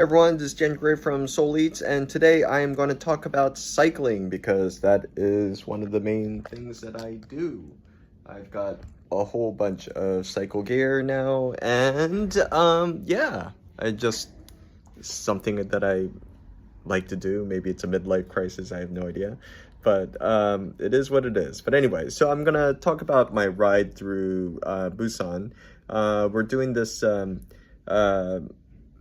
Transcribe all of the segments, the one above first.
Everyone, this is Gyeongju from Seouleats, and today I am going to talk about cycling because that is one of the main things that I do. I've got a whole bunch of cycle gear now, and yeah, I just something that I like to do. Maybe it's a midlife crisis, I have no idea, but it is what it is. But anyway, so I'm gonna talk about my ride through Busan. We're doing this, you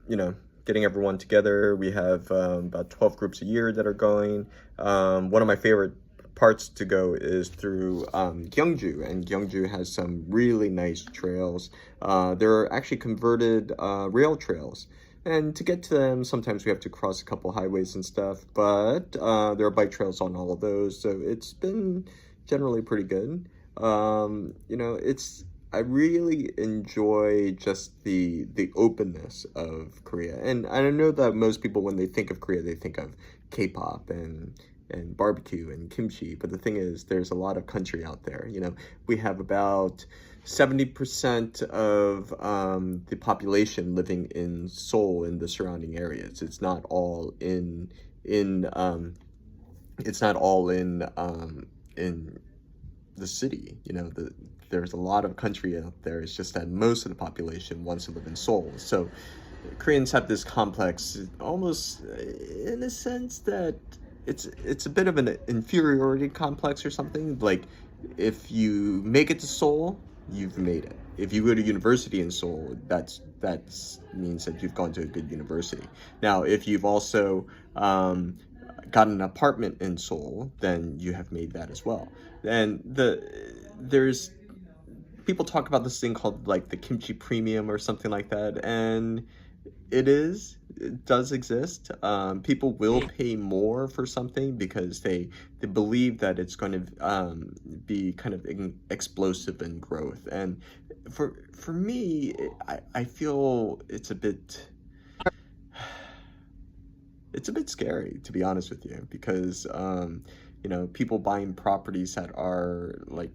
know, getting everyone together. We have about 12 groups a year that are going. One of my favorite parts to go is through Gyeongju, and Gyeongju has some really nice trails. There are actually converted rail trails. And to get to them, sometimes we have to cross a couple highways and stuff, but there are bike trails on all of those, so it's been generally pretty good. I really enjoy just the openness of Korea. And I know that most people, when they think of Korea, they think of K-pop and barbecue and kimchi. But the thing is, there's a lot of country out there. We have about 70% of the population living in Seoul and the surrounding areas. It's not all in the city. There's a lot of country out there. It's just that most of the population wants to live in Seoul. So Koreans have this complex, almost in a sense that it's a bit of an inferiority complex or something. Like, if you make it to Seoul, you've made it. If you go to university in Seoul, that means that you've gone to a good university. Now, if you've also got an apartment in Seoul, then you have made that as well. And there's people talk about this thing called like the kimchi premium or something like that, and it does exist. People will pay more for something because they believe that it's going to be kind of explosive in growth. And for me, I feel it's a bit scary, to be honest with you, because people buying properties that are like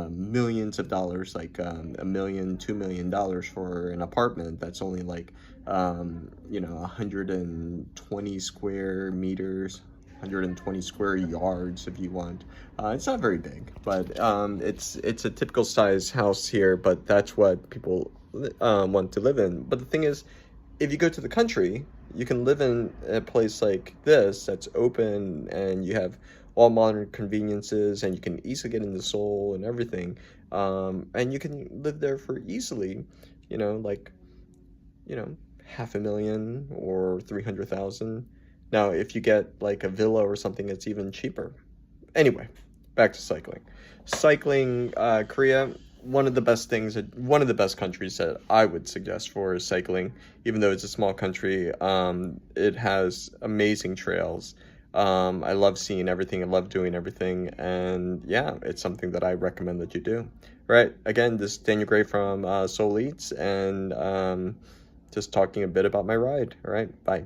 millions of dollars, like $1 million, $2 million for an apartment that's only like 120 square meters, 120 square yards if you want. It's not very big, but it's a typical size house here, but that's what people want to live in. But the thing is, if you go to the country, you can live in a place like this that's open, and you have all modern conveniences, and you can easily get into Seoul and everything, and you can live there for easily, like $500,000 or 300,000. Now, if you get like a villa or something, it's even cheaper. Anyway, back to cycling. Korea, one of the best countries that I would suggest for cycling. Even though it's a small country, it has amazing trails. I love seeing everything. I love doing everything. And yeah, it's something that I recommend that you do. All right. Again, this is Daniel Gray from Seouleats, and just talking a bit about my ride. All right. Bye.